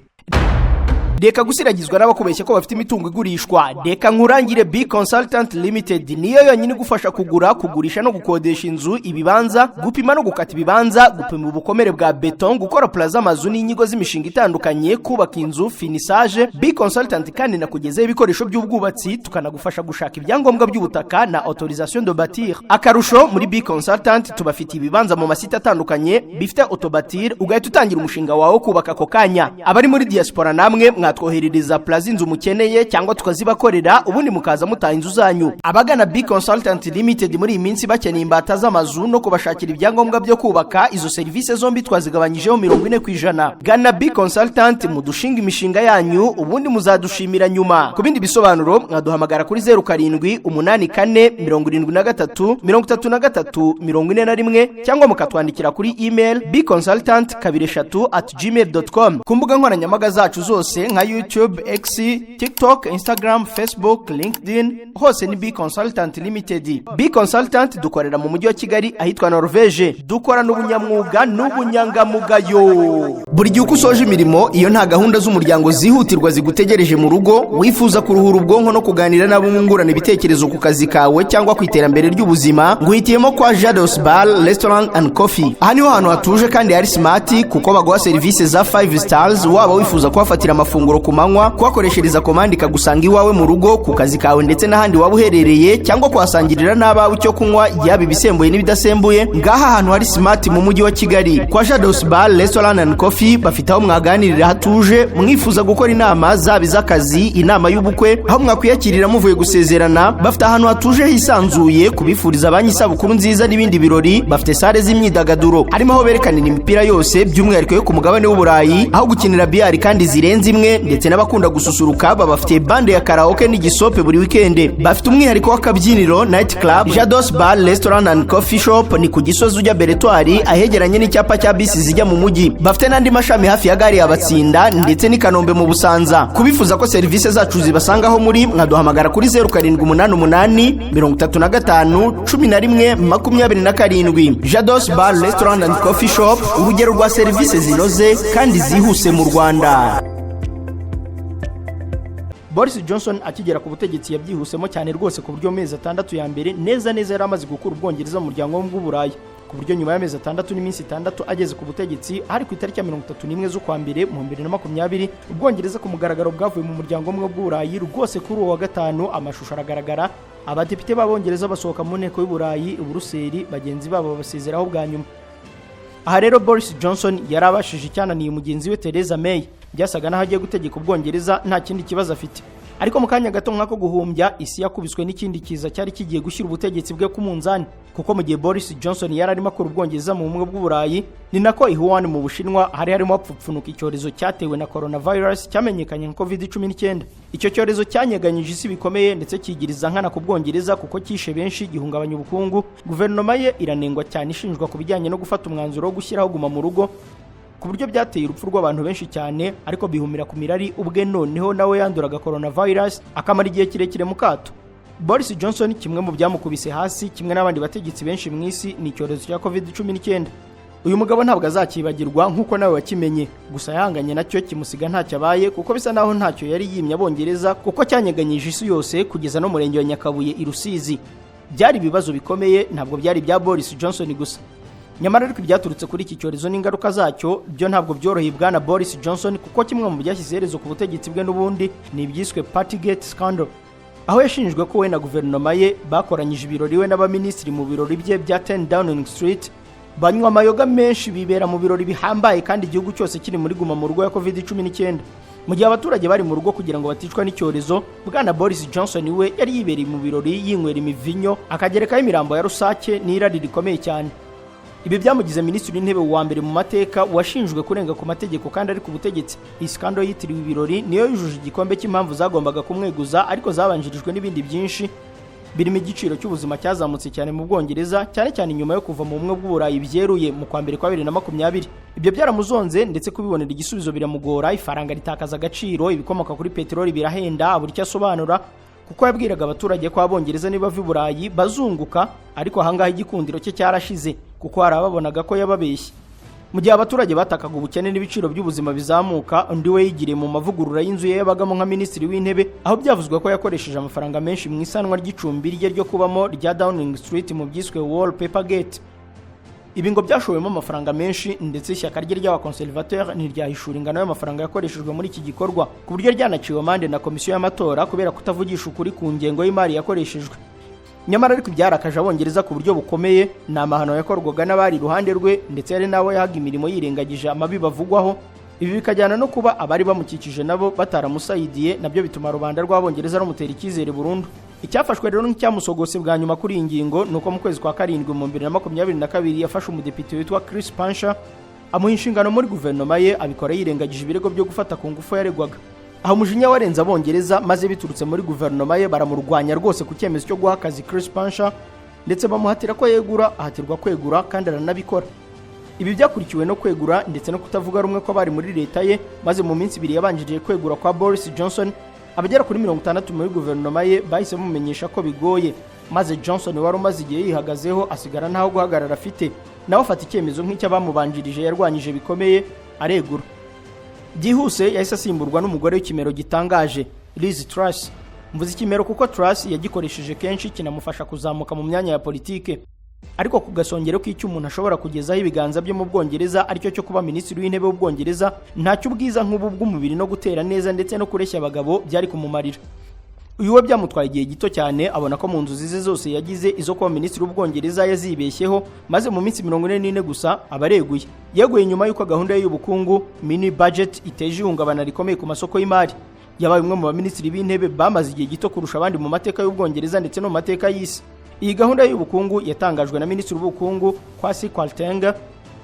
Deka gusiragizwa n'abakubeshya ko bafite imitungo igurishwa. Deka nkurangire B Consultant Limited niyo yonyine gufasha kugura, kugurisha no gukodesha inzu, ibibanza, gupima no gukata ibibanza, gupima ubukomere bwa beton, gukora plaza amazu n'inyigo z'imishinga itandukanye, kubaka inzu, finissage. B Consultant kandi nakugezeho ibikoresho by'ubwubatsi, tukanagufasha gushaka ibyangombwa by'ubutaka na autorisation de bâtir. Akarusho muri B Consultant tubafitiye ibibanza mu masite atandukanye bifite autobatir, ugahita utangira umushinga wawe kubaka ako kanya. Abari muri diaspora namwe mwatwoherereza plaza inzu mukeneye cyangwa tukazibakorera, ubundi mukaza mutaha inzu zanyu. Abagana B Consultant Limited muri iyi minsi bakeneye imbata z'amazu no kubashakira ibyangombwa byo kubaka, izo serivisi zombi twazigabanyijeho 40%. Gana B Consultant mudushinga imishinga yanyu, ubundi muzadushimira nyuma. Ku bindi bisobanuro mwaduhamagara kuri 0784 cyangwa mukatwandikira kuri email bconsultant23@gmail.com. ku mbuga nkoranyambaga zacu zose nka YouTube, X, TikTok, Instagram, Facebook, LinkedIn, hose ni B Consultant Limited. B Consultant dukorera mu mujyi wa Kigali ahitwa Norvege. Dukora n'ubunyamwuga n'ubunyangamugayo. Buri gihe uko usoje imirimo, iyo nta gahunda z'umuryango zihutirwa zigutegereje mu rugo, wifuza kuruhura ubwonko no kuganira nabo mwungurana ibitekerezo ku kazi kawe cyangwa ku iterambere ry'ubuzima, nguhitiyemo kwa Jados Bar, Restaurant and Coffee. Aha niho hantu hatuje kandi hari smart kuko baguha serivisi za 5 stars, waba wifuza kuhafatira amafunguro amafunguro ku manywa, kuhakoreshereza komande ikagusanga iwawe mu rugo, ku kazi kawe ndetse n'ahandi waba uherereye, cyangwa kuhasangirira n'abawe icyo kunywa yaba ibisembuye n'ibidasembuye. Ngaha ahantu hari smart mu mujyi wa Kigali kwa Shadows Bar Restaurant and Coffee bafite aho mwaganirira hatuje, mwifuza gukora inama zaba iz'akazi, inama y'ubukwe, aho mwakwiyakirira muvuye gusezerana. Bafite ahantu hatuje hisanzuye kubifuriza abanyi isabukuru nziza n'ibindi birori. Bafite sale z'imyidagaduro, harimo aho berekanira imipira yose by'umwihariko yo ku mugabane w'Uburayi, aho gukinira biyari kandi zirenze imwe, ndetse n'abakunda gususuruka babafitiye bande ya karaoke n'igisope buri weekend. Bafite umwihariko w'akabyiniro night club. Shadows Bar Restaurant and Coffee Shop ni ku Gisozi ujya Beretwari ahegeranye n'icyapa cya bisi zijya mu mujyi. Bafite n'andi mashami hafi ya gare ya Batsinda ndetse n'i Kanombe mu Busanza. Kubifuza ko serivisi zacu zibasangaho muri, mwaduhamagara kuri 0788 35 11 27. Shadows Bar Restaurant and Coffee Shop, urugero rwa serivisi zinoze kandi zihuse mu Rwanda. Boris Johnson akigera ku butegetsi yabyihusemo cyane rwose, ku buryo mezi 6 ya mbere neza yari amaze gukura Ubwongereza mu muryango w'Uburayi, ku buryo nyuma y'amezi 6 n'iminsi 6 ageze ku butegetsi hari ku itariki ya 31 z'ukwa mbere mu 2020, Ubwongereza ku mugaragaro bwavuye mu muryango w'Uburayi rwose. Kuri uwo wa gatanu amashusho aragaragara, abadepite b'Abongereza basohoka mu nteko y'Uburayi, Buruseli, bagenzi babo babasezeraho bwa nyuma. Aha rero Boris Johnson yarabashije icyananiye mugenzi we Theresa May, byasaga naho agiye gutegeka Ubwongereza nta kindi kibazo afite. Ariko mu kanya gato nk'ako guhumbya, isi yakubiswe n'ikindi kiza cyari kigiye gushyira ubutegetsi bwe ku munzani, kuko mu gihe Boris Johnson yari arimo akora Ubwongereza mu bumwe bw'Uburayi, ni nako i Wuhan mu Bushinwa hari harimo hapfupfunuka icyorezo cyatewe na coronavirus cyamenyekanye nka COVID-19. Icyo cyorezo cyanyeganyije isi bikomeye ndetse kigiriza nkana ku Bwongereza kuko kishe benshi, gihungabanya ubukungu. Guverinoma ye iranengwa cyane, ishinjwa ku bijyanye no gufata umwanzuro wo gushyiraho guma mu rugo, ku buryo byateye urupfu rw'abantu benshi cyane, ariko bihumira ku mirari ubwe noneho nawe yanduraga coronavirus akamara igihe kirekire mu kato. Boris Johnson kimwe mu byamukubise hasi kimwe n'abandi bategetsi benshi mu isi ni icyorezo cya COVID-19. Uyu mugabo ntabwo azakibagirwa nk'uko nawe wakimenye, gusa yahanganye nacyo kimusiga ntacyo abaye, kuko bisa naho ntacyo yari yimye Abongereza, kuko cyanyeganyije isi yose kugeza no murenge wa Nyakabuye i Rusizi. Byari ibibazo bikomeye, ntabwo byari bya Boris Johnson gusa. Nyamara ariko ibyaturutse kuri iki cyorezo n'ingaruka zacyo byo ntabwo byoroheye bwana Boris Johnson, kuko kimwe mu byashyize iherezo ku butegetsi bwe n'ubundi ni ibyiswe Partygate scandal, aho yashinjwe ko we na guverinoma ye bakoranyije ibirori we n'abaminisitiri mu birori bye bya 10 Downing Street, banywa amayoga menshi, bibera mu birori bihambaye kandi igihugu cyose kiri muri guma mu rugo ya COVID-19. Mu gihe abaturage bari mu rugo kugira ngo baticwa n'icyorezo, bwana Boris Johnson we yari yibereye mu birori yinywera imivinyo, akagerekaho imirambo ya rusake n'irari rikomeye cyane. Ibi byamugize minisitiri w'intebe wa mbere mu mateka washinjwe kurenga ku mategeko kandi ari ku butegetsi. Iyi scandal yitiriwe ibirori niyo yujuje igikombe cy'impamvu zagombaga kumweguza, ariko zabanjirijwe n'ibindi byinshi, birimo igiciro cy'ubuzima cyazamutse cyane mu Bwongereza, cyane cyane nyuma yo kuva mu bumwe bw'Uburayi byeruye mu kwa mbere kwa 2020. Ibyo byaramuzonze ndetse kubibonera igisubizo biramugora, ifaranga ritakaza agaciro, ibikomoka kuri peteroli birahenda, abura icyo asobanura, kuko yabwiraga abaturage ko Abongereza niba bava i Burayi bazunguka, ariko ahangaha igikundiro cye cyarashize kuko hari ababonaga ko yababeshye. Mu gihe abaturage batakaga ubukene n'ibiciro by'ubuzima bizamuka, undi we yigiriye mu mavugurura y'inzu ye yabagamo nka minisitiri w'intebe, aho byavuzwe ko yakoresheje amafaranga menshi mu isanwa ry'icumbi rye ryo kubamo rya Downing Street mu byiswe Wallpapergate. Ibi ngo byashowemo amafaranga menshi, ndetse ishyaka rye ry'abakonservateur ntiryahishura ingano y'amafaranga yakoreshejwe muri iki gikorwa, ku buryo ryanaciwe amande na komisiyo y'amatora kubera kutavugisha ukuri ku ngengo y'imari yakoreshejwe. Nyamara ariko byarakaje Abongereza ku buryo bukomeye, ni amahano yakorwaga n'abari iruhande rwe, ndetse yari nawe yahaga imirimo yirengagije amabi bavugwaho. Ibi bikajyana no kuba abari bamukikije nabo bataramusayidiye, nabyo bituma rubanda rw'Abongereza rumutera icyizere burundu. Icyafashwe rero nk'icyamusogose bwa nyuma kuri iyi ngingo nuko mu kwezi kwa karindwi mu 2022 yafashe umudepite witwa Chris Pancher amuha inshingano muri guverinoma ye, abikora yirengagije ibirego byo gufata ku ngufu yaregwaga. Aho umujinya warenze Abongereza, maze biturutse muri guverinoma ye baramurwanya rwose ku cyemezo cyo guha akazi Chris Pancher, ndetse bamuhatira ko yegura, ahatirwa kwegura kandi aranabikora. Ibi byakurikiwe no kwegura ndetse no kutavuga rumwe ko bari muri leta ye, maze mu minsi 2 yabanjije kwegura kwa Boris Johnson, abagera kuri 60 muri guverinoma ye bahise bamumenyesha ko bigoye, maze Johnson wari umaze igihe yihagazeho asigara ntaho guhagarara afite, nawe afata icyemezo nk'icyabamubanjirije yarwanyije bikomeye, aregura. Byihuse yahise asimburwa n'umugore w'ikimero gitangaje, Liz Truss. Mvuze ikimero kuko Truss yagikoresheje kenshi kinamufasha kuzamuka mu myanya ya politike. ariko ku gasongero k'icyo umuntu ashobora kugezaho ibiganza byo mu Bwongereza aricyo cyo kuba minisitiri w'intebe w'Ubwongereza ntacyo ubwiza nk'ubu bw'umubiri no gutera neza ndetse no kureshya abagabo byari kumumarira. Uyu we byamutwaye igihe gito cyane, abona ko mu nzozi ze zose yagize izo kuba minisitiri w'Ubwongereza yazibeshyeho, maze mu minsi 44 gusa abareguye. Yeguye nyuma y'uko gahunda ye y'ubukungu mini budget iteje ihungabana rikomeye ku masoko y'imari. Yabaye umwe mu baminisitiri b'intebe bamaze igihe gito kurusha abandi mu mateka y'Ubwongereza ndetse no mu mateka y'isi. Iyi gahunda y'ubukungu yatangajwe na minisitiri w'ubukungu Kwasi Kwarteng,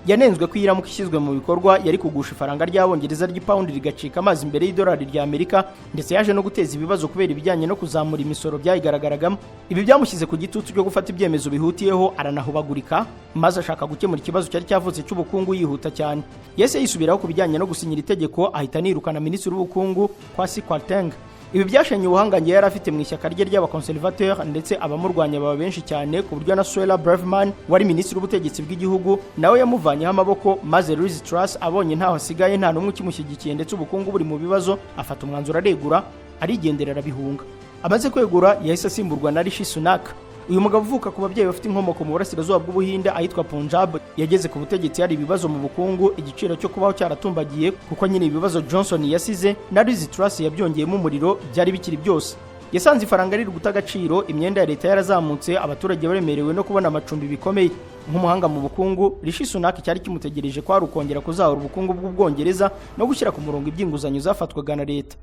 yanenzwe ko iramuka ishyizwe mu bikorwa yari kugusha ifaranga ry'Abongereza ry'ipawundi rigacika amazi imbere y'idolari ry'Amerika, ndetse yaje no guteza ibibazo kubera ibijyanye no kuzamura imisoro byayigaragaragamo. Ibi byamushyize ku gitutu cyo gufata ibyemezo bihutiyeho, aranahubagurika maze ashaka gukemura ikibazo cyari cyavutse cy'ubukungu yihuta cyane. Yese yisubiraho ku bijyanye no gusinyira itegeko, ahita anirukana minisitiri w'ubukungu Kwasi Kwarteng. Ibi byashenye ubuhangange yari afite mu ishyaka rye ry'abakonservateur, ndetse abamurwanya baba benshi cyane ku buryo na Suella Braverman wari minisitiri w'ubutegetsi bw'igihugu nawe yamuvanyeho amaboko, maze Liz Truss abonye ntaho asigaye nta n'umwe ukimushyigikiye ndetse ubukungu buri mu bibazo, afata umwanzuro aregura, arigenderera bihunga. Amaze kwegura yahise asimburwa na Rishi Sunak. Uyu mugabo uvuka ku babyeyi bafite inkomoko mu burasirazuba bw'Ubuhinde ahitwa Punjab, yageze ku butegetsi hari ibibazo mu bukungu, igiciro cyo kubaho cyaratumbagiye kuko nyine ibibazo Johnson yasize na Liz Truss yabyongeyemo umuriro byari bikiri byose. Yasanze ifaranga riri guta agaciro, imyenda ya leta yarazamutse, abaturage baremerewe no kubona amacumbi bikomeye. Nk'umuhanga mu bukungu, Rishi Sunak cyari kimutegereje ko ari ukongera kuzahura ubukungu bw'Ubwongereza no gushyira ku murongo iby'inguzanyo zafatwaga na leta.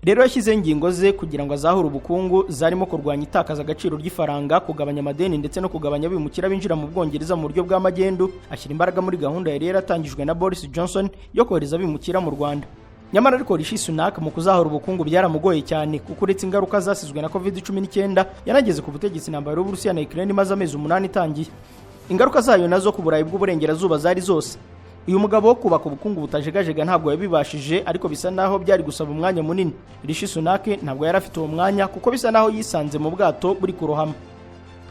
Rero yashyize ingingo ze kugira ngo azahure ubukungu, zarimo kurwanya itakaza agaciro ry'ifaranga, kugabanya amadeni ndetse no kugabanya abimukira binjira mu Bwongereza mu buryo bw'amagendu. Ashyira imbaraga muri gahunda yari yaratangijwe na Boris Johnson yo kohereza abimukira mu Rwanda. Nyamara ariko Rishi Sunak mu kuzahura ubukungu byaramugoye cyane, kuko uretse ingaruka zasizwe na COVID-19 yanageze ku butegetsi intambara y'Uburusiya na Ukraine imaze amezi 8 itangiye. Ingaruka zayo nazo ku Burayi bw'Uburengerazuba zari zose. Uyu mugabo wo kubaka ubukungu butajegajega ntabwo yabibashije, ariko bisa naho byari gusaba umwanya munini. Rishi Sunak ntabwo yari afite uwo mwanya, kuko bisa naho yisanze mu bwato buri kurohama.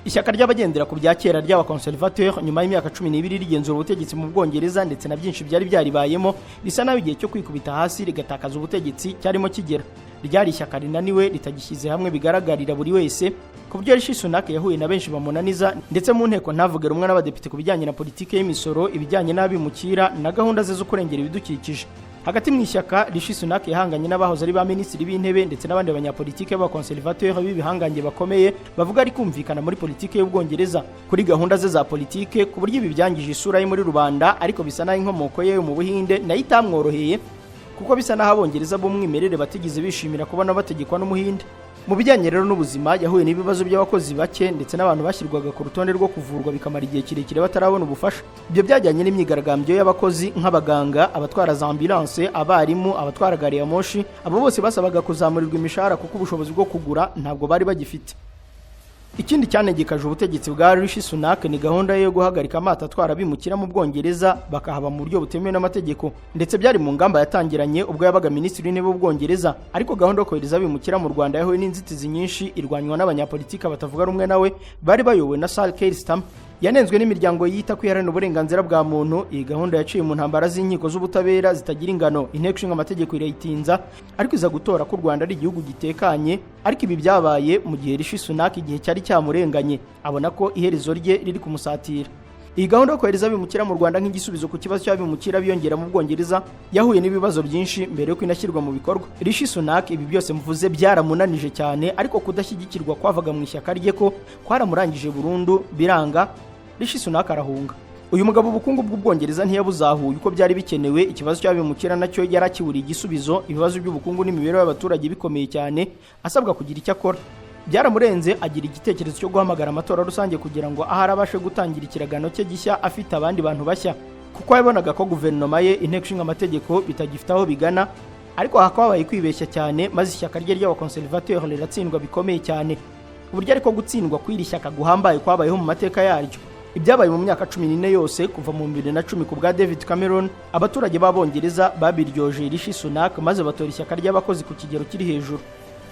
Ishyaka ry'abagendera ku bya kera ry'abakonservateur nyuma y'imyaka 12 rigenzura ubutegetsi mu Bwongereza ndetse na byinshi byari byaribayemo, bisa naho igihe cyo kwikubita hasi rigatakaza ubutegetsi cyarimo kigera. Ryari ishyaka rinaniwe ritagishyize hamwe bigaragarira buri wese, ku buryo Rishi Sunak yahuye na benshi bamunaniza, ndetse mu nteko ntavuge rumwe n'abadepite ku bijyanye na politike y'imisoro, ibijyanye n'abimukira na gahunda ze zo kurengera ibidukikije. Hagati mu ishyaka, Rishi Sunak yahanganye n'abahoze ari ba minisitiri b'intebe ndetse n'abandi banyapolitike b'abakonservateur b'ibihangange bakomeye bavuga ari kumvikana muri politike y'Ubwongereza kuri gahunda ze za politike, ku buryo ibi byangije isura ye muri rubanda, ariko bisa naho inkomoko ye mu Buhinde nayo itamworoheye, kuko bisa naho Abongereza b'umwimerere batigize bishimira kubona bategekwa n'Umuhinde. Mu bijyanye rero n'ubuzima, yahuye n'ibibazo by'abakozi bake ndetse n'abantu bashyirwaga ku rutonde rwo kuvurwa bikamara igihe kirekire batarabona ubufasha. Ibyo byajyanye n'imyigaragambyo y'abakozi nk'abaganga, abatwara za ambulance, abarimu, abatwara gari ya moshi. Abo bose basabaga kuzamurirwa imishahara kuko ubushobozi bwo kugura ntabwo bari bagifite. Ikindi cyanegekaje ubutegetsi bwa Rishi Sunak ni gahunda yo guhagarika amato atwara abimukira mu Bwongereza bakahaba mu buryo butemewe n'amategeko, ndetse byari mu ngamba yatangiranye ubwo yabaga minisitiri w'intebe w'Ubwongereza. Ariko gahunda yo kohereza abimukira mu Rwanda yahuye n'inzitizi nyinshi, irwanywa n'abanyapolitiki batavuga rumwe nawe bari bayobowe na Sir Keir Starmer. Yanenzwe n'imiryango yita kwiharanira uburenganzira bwa muntu. Iyi gahunda yaciye mu ntambara z'inkiko z'ubutabera zitagira ingano, inteko ishinga amategeko irayitinza, ariko iza gutora ko u Rwanda ari igihugu gitekanye. Ariko ibi byabaye mu gihe Rishi Sunak igihe cyari cyamurenganye, abona ko iherezo rye riri kumusatira. Iyi gahunda yo kohereza abimukira mu Rwanda nk'igisubizo ku kibazo cy'abimukira biyongera mu Bwongereza yahuye n'ibibazo byinshi mbere yo kwinashyirwa mu bikorwa. Rishi Sunak ibi byose mvuze byaramunanije cyane, ariko kudashyigikirwa kwavaga mu ishyaka rye ko kwaramurangije burundu biranga. Rishi Sunak arahunga. Uyu mugabo ubukungu bw'Ubwongereza ntiyabuzahuye uko byari bikenewe. Ikibazo cy'abimukira nacyo yarakiburiye igisubizo, ibibazo by'ubukungu n'imibereho y'abaturage bikomeye cyane, asabwa kugira icyo akora. Byaramurenze agira igitekerezo cyo guhamagara amatora rusange kugira ngo ahari abashe gutangira ikiragano cye gishya afite abandi bantu bashya, kuko yabonaga ko guverinoma ye, inteko ishinga amategeko bitagifite aho bigana. Ariko hakabaye kwibeshya cyane, maze ishyaka rye ry'abakonservateur riratsindwa bikomeye cyane. Uburyo ariko gutsindwa kw'iri shyaka guhambaye kwabayeho mu mateka yaryo. Ibyabaye mu myaka 14 yose kuva mu 2010 ku bwa David Cameron, abaturage b'Abongereza babiryoje Rishi Sunak maze batora ishyaka ry'abakozi ku kigero kiri hejuru.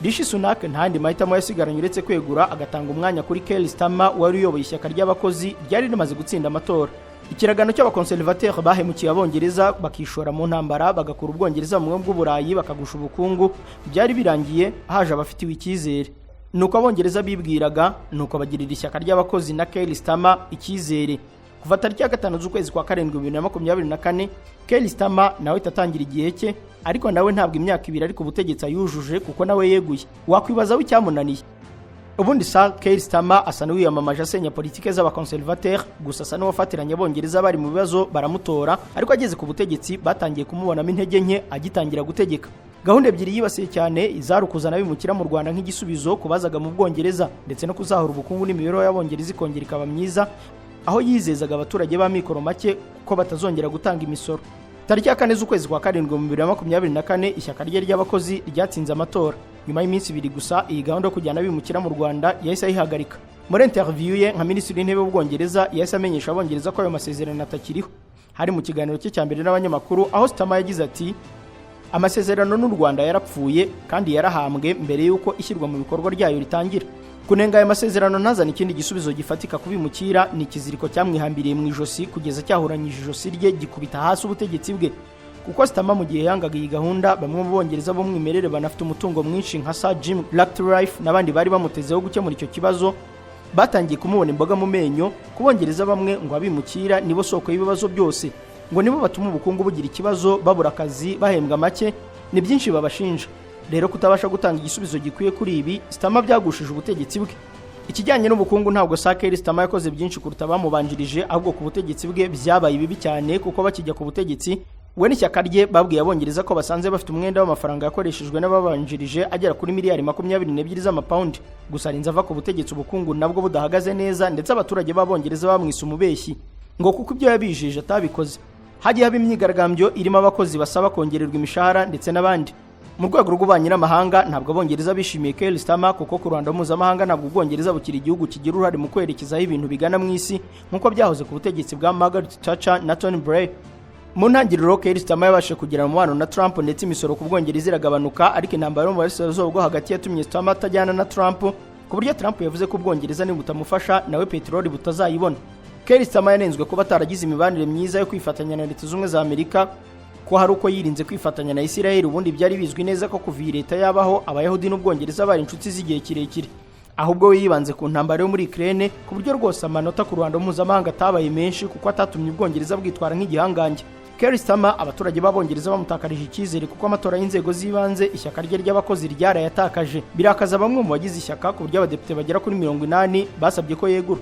Rishi Sunak ntandi mahitamo yasigaranye uretse kwegura agatanga umwanya kuri Keir Starmer wari uyoboye ishyaka ry'abakozi ryari rimaze gutsinda amatora. Ikiragano cy'abakonservateur bahemukiye Abongereza bakishora mu ntambara, bagakura Ubwongereza mu bw'Uburayi bakagusha ubukungu, byari birangiye haje abafitiwe icyizere. nuko abongereza bibwiraga, nuko bagirira ishyaka ry'abakozi na Keir Starmer icyizere. Kuva tariki ya 5 z'ukwezi kwa 7 2024, Keir Starmer nawe tatangira igihe cye, ariko nawe ntabwo imyaka 2 ariko ubutegetsi ayujuje kuko nawe yeguye. Wakwibaza w'icyamunaniye. Ubundi Keir Starmer asa n'uwiyamamaje asenya politike z'abakonservateur, gusa asa n'uwafatiranye abongereza bari mu bibazo baramutora, ariko ageze ku butegetsi batangiye kumubonamo intege nke agitangira gutegeka. Gahunda ebyiri yibasiye cyane izarukuzana bimukira mu Rwanda nk'igisubizo kubazaga mu Bwongereza, ndetse no kuzahura ubukungu n'imibereho y'abongereza ikongera ikaba myiza, aho yizezaga abaturage ba mikoro make ko batazongera gutanga imisoro. Tariki ya 4 z'ukwezi kwa 7 2024, ishyaka rye ry'abakozi ryatsinze amatora. Nyuma y'iminsi 2 gusa iyi gahunda yo kujyana bimukira mu Rwanda yahise ayihagarika. Muri interview ye nka minisitiri w'intebe w'Ubwongereza yahise amenyesha abongereza ko ayo masezerano atakiriho. Hari mu kiganiro cye cya mbere n'abanyamakuru aho Starmer yagize ati amasezerano n'u Rwanda yarapfuye kandi yarahambwe mbere y'uko ishyirwa mu bikorwa ryayo ritangira. Kunenga aya masezerano ntazana ikindi gisubizo gifatika kubimukira ni ikiziriko cyamwihambiriye mu ijosi kugeza cyahuranyije ijosi rye gikubita hasi ubutegetsi bwe. Kuko Starmer mu gihe yangaga iyi gahunda, bamwe mu bongereza bo mwimerere banafite umutungo mwinshi nka Sir Jim Ratcliffe n'abandi bari bamutezeho gukemura icyo kibazo, batangiye kumubona imboga mu menyo. Kubongereza bamwe ngo abimukira nibo soko y'ibibazo byose, ngo nibo batuma ubukungu bugira ikibazo, babura akazi, bahembwa make, ni byinshi babashinja. Rero kutabasha gutanga igisubizo gikwiye kuri ibi, Starmer byagushije ubutegetsi bwe. Ikijyanye n'ubukungu ntabwo Keir Starmer yakoze byinshi kuruta bamubanjirije, ahubwo ku butegetsi bwe byabaye bibi cyane kuko bakijya ku butegetsi we n'ishyaka rye babwiye abongereza ko basanze bafite umwenda w'amafaranga yakoreshejwe n'ababanjirije agera kuri miliyari 22 z'amapaundi. Gusa arinze ava ku butegetsi ubukungu nabwo budahagaze neza, ndetse abaturage b'abongereza bamwise umubeshyi ngo kuko ibyo yabijeje atabikoze. Hagiye haba imyigaragambyo irimo abakozi basaba kongererwa imishahara ndetse n'abandi. Mu rwego rw'ububanyi n'amahanga ntabwo abongereza bishimiye Keir Starmer kuko ku Rwanda mpuzamahanga ntabwo Ubwongereza bukiri igihugu kigira uruhare mu kwerekezaho ibintu bigana mu isi nk'uko byahoze ku butegetsi bwa Margaret Thatcher na Tony Blair. Mu ntangiriro Keir Starmer yabashe kugira umubano na Trump ndetse imisoro ku Bwongereza iragabanuka, ariko intambara yo mu burasirazuba bwo hagati yatumye Starmer atajyana na Trump, ku buryo Trump yavuze ko Ubwongereza nibutamufasha nawe peteroli butazayibona. Keir Starmer yanenzwe kuba ataragize imibanire myiza yo kwifatanya na Leta Zunze za Amerika, ko hari uko yirinze kwifatanya na Israel. Ubundi byari bizwi neza ko kuva leta yabaho Abayahudi n'Ubwongereza bari inshuti z'igihe kirekire, ahubwo we yibanze ku ntambara yo muri Ukraine, ku buryo rwose amanota ku Rwanda mpuzamahanga atabaye menshi kuko atatumye Ubwongereza bwitwara nk'igihangange. Keir Starmer abaturage b'Abongereza bamutakarije icyizere kuko amatora y'inzego z'ibanze ishyaka rye ry'abakozi ryarayatakaje, birakaza bamwe mu bagize ishyaka ku buryo abadepite bagera kuri 80 basabye ko yegura.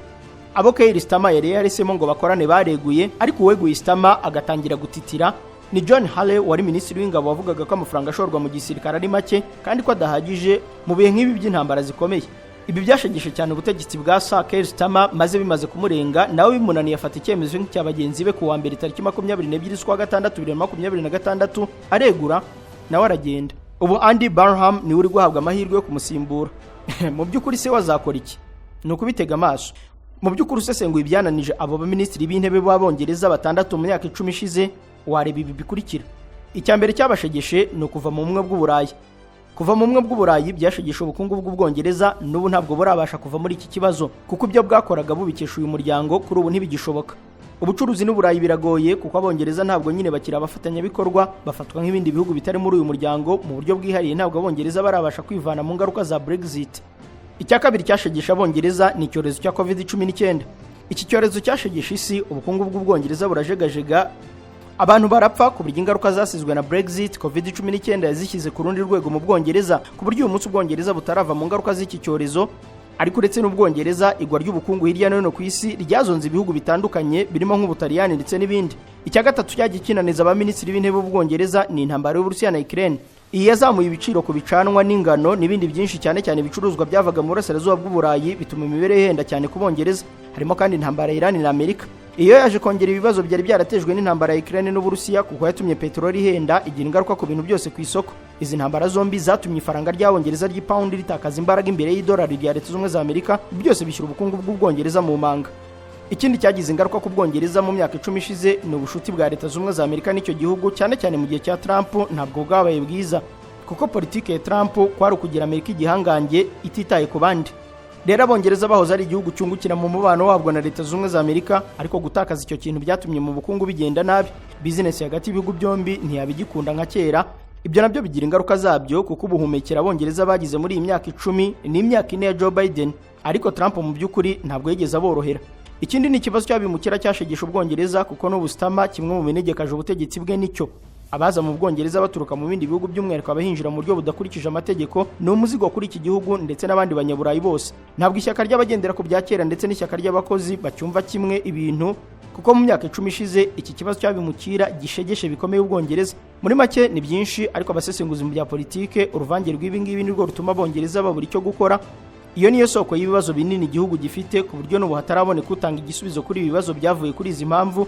Abo Keir Starmer yari yaresemo ngo bakorane bareguye, ariko uweguye Starmer agatangira gutitira ni John Hale wari minisitiri w'ingabo wavugaga ko amafaranga ashorwa mu gisirikare ari make kandi ko adahagije mu bihe nk'ibi by'intambara zikomeye. Ibi byashegeshe cyane ubutegetsi bwa Keir Starmer, maze bimaze kumurenga nawe bimunaniye afata icyemezo cy'abagenzi be ku wa mbere tariki 22 z'ukwa 6 2026 aregura nawe aragenda. Ubu Andy Burnham niwe uri guhabwa amahirwe yo kumusimbura. Mu by'ukuri se wazakora iki? Ni ukubitega amaso. Mu by'ukuri usesenguye ibyananije abo baminisitiri b'intebe b'Abongereza 6 mu myaka 10 ishize, wareba ibi bikurikira. Icya mbere cyabashegeshe ni ukuva mu bumwe bw'Uburayi. Kuva mu bumwe bw'Uburayi byashegeshe ubukungu bw'Ubwongereza, n'ubu ntabwo burabasha kuva muri iki kibazo kuko ibyo bwakoraga bubikesha uyu muryango kuri ubu ntibigishoboka. Ubucuruzi n'Uburayi biragoye kuko Abongereza ntabwo nyine bakira abafatanyabikorwa, bafatwa nk'ibindi bihugu bitari muri uyu muryango mu buryo bwihariye. Ntabwo Abongereza barabasha kwivana mu ngaruka za Brexit. Icya kabiri cyashegeshe Abongereza ni icyorezo cya COVID-19. Iki cyorezo cyashegeshe isi, ubukungu bw'Ubwongereza burajegajega, abantu barapfa ku buryo ingaruka zasizwe na Brexit. COVID-19 yazishyize ku rundi rwego mu Bwongereza ku buryo uyu munsi Ubwongereza butarava mu ngaruka z'iki cyorezo. Ariko uretse n'Ubwongereza, igwa ry'ubukungu hirya no hino ku isi ryazonze ibihugu bitandukanye birimo nk'Ubutaliyani ndetse n'ibindi. Icya gatatu cyagiye kinaniza abaminisitiri b'intebe b'Ubwongereza ni intambara y'Uburusiya na Ukraine. Iyi yazamuye ibiciro ku bicanwa n'ingano n'ibindi byinshi, cyane cyane ibicuruzwa byavaga mu burasirazuba bw'Uburayi, bituma imibereho ihenda cyane ku Bongereza. Harimo kandi intambara ya Iran na Amerika. Iyo yaje kongera ibibazo byari byaratejwe n'intambara ya Ukraine n'Uburusiya kuko yatumye peteroli ihenda, igira ingaruka ku bintu byose ku isoko. Izi ntambara zombi zatumye ifaranga ry'Abongereza ry'Pound ritakaza imbaraga imbere y'idolari rya Leta Zunze za Amerika, byose bishyira ubukungu bw'Ubwongereza mu manga. Ikindi cyagize ingaruka ku Bwongereza mu myaka 10 ishize ni ubushuti bwa Leta Zunze za Amerika n'icyo gihugu, cyane cyane mu gihe cya Trump ntabwo bwabaye bwiza kuko politike ya Trump kwari ukugira Amerika igihangange ititaye ku bandi. Rero Abongereza bahoze ari igihugu cyungukira mu mubano wabwo na Leta Zunze za Amerika, ariko gutakaza icyo kintu byatumye mu bukungu bigenda nabi. Business hagati y'ibihugu byombi ntiyabigikunda nka kera, ibyo nabyo bigira ingaruka zabyo kuko ubuhumekero abongereza bagize muri iyi myaka 10 n'imyaka 4 ya Joe Biden, ariko Trump mu by'ukuri ntabwo yigeze aborohera. Ikindi ni ikibazo cy'abimukira cyashegesha ubwongereza kuko n'ubu Starmer kimwe mu binegekaje ubutegetsi bwe nicyo abaza mu bwongereza baturuka mu bindi bihugu by'umwihariko abahinjira mu buryo budakurikije amategeko ni umuzigo kuri iki gihugu ndetse n'abandi banyaburayi bose. Ntabwo ishyaka ry'abagendera ku bya kera ndetse n'ishyaka ry'abakozi bacyumva kimwe ibintu, kuko mu myaka 10 ishize iki kibazo cy'abimukira gishegeshe bikomeye ubwongereza. Muri make ni byinshi, ariko abasesenguzi mu bya politike uruvange rw'ibi ngibi nirwo rutuma abongereza babura icyo gukora. Iyo niyo soko y'ibibazo binini igihugu gifite, ku buryo n'ubu hataraboneka utanga igisubizo kuri ibi bibazo byavuye kuri izi mpamvu.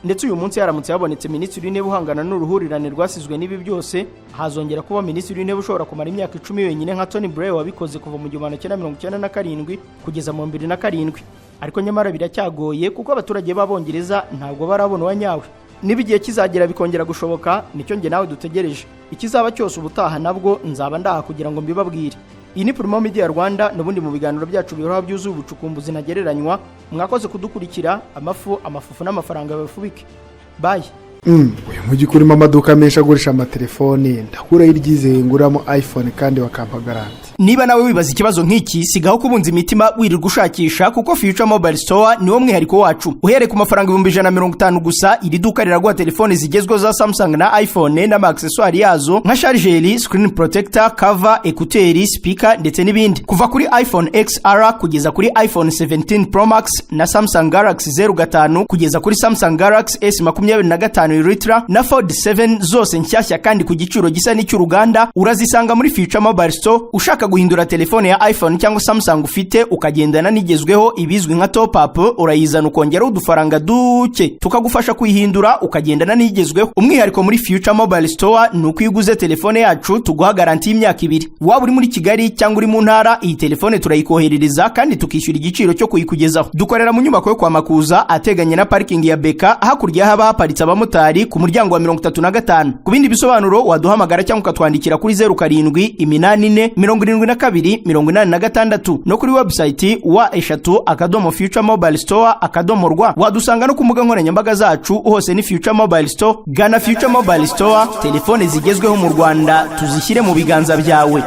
Ndetse uyu munsi yaramutse habonetse minisitiri w'intebe uhangana n'uruhurirane rwasizwe n'ibi byose, hazongera kuba minisitiri w'intebe ushobora kumara imyaka 10 wenyine nka Tony Blair wabikoze kuva mu 1997 kugeza mu 2007. Ariko nyamara biracyagoye kuko abaturage b'abongereza ntabwo barabona wanyawe. Niba igihe kizagera bikongera gushoboka, nicyo nge nawe dutegereje. Ikizaba cyose ubutaha nabwo nzaba ndaha kugira ngo mbibabwire. Iyi ni Primo Media Rwanda, n'ubundi mu biganiro byacu bihoraho byuzuye ubucukumbuzi nagereranywa. Mwakoze kudukurikira. Amafufu n'amafaranga babifubike. Bye. Uyu mujyi kurimo amaduka menshi agurisha amatelefoni, ndakura iryizeye nguramo iPhone kandi bakampa garanti. Niba nawe wibaza ikibazo nk'iki, sigaho kubunza imitima wirirwa ushakisha, kuko Future Mobile Store niwo mwihariko wacu. Uhereye ku mafaranga 150 gusa, iri duka riraguha telefoni zigezweho za Samsung na iPhone n'ama accessoires yazo nka charger, screen protector, cover, écouteurs, speaker ndetse n'ibindi. Kuva kuri iPhone XR kugeza kuri iPhone 17 Pro Max na Samsung Galaxy 05 kugeza kuri Samsung Galaxy S25 Ultra na Fold 7 zose nshyashya kandi ku giciro gisa n'icy'uruganda, urazisanga muri Future Mobile Store. Ushaka guhindura telefone ya iPhone cyangwa Samsung ufite ukagendana n'igezweho ibizwi nka top up, urayizana ukongera udufaranga duke tukagufasha kuyihindura ukagendana n'igezweho. Umwihariko muri Future Mobile Store ni uko iguze telefone yacu tuguha garanti y'imyaka 2. Waba uri muri Kigali cyangwa uri mu ntara, iyi telefone turayikoherereza kandi tukishyura igiciro cyo kuyikugezaho. Dukorera mu nyubako yo kwa Makuza ateganye na parking ya Beka, hakurya haba haparitse abamotari ku muryango wa 35. Ku bindi bisobanuro waduhamagara cyangwa ukatwandikira kuri 07847286 no kuri website wa@futuremobile-store.rw. Wadusanga no ku mbuga nkoranyambaga zacu hose ni Future Mobile Store. Gana Future Mobile Store, telefone zigezweho mu Rwanda tuzishyire mu biganza byawe.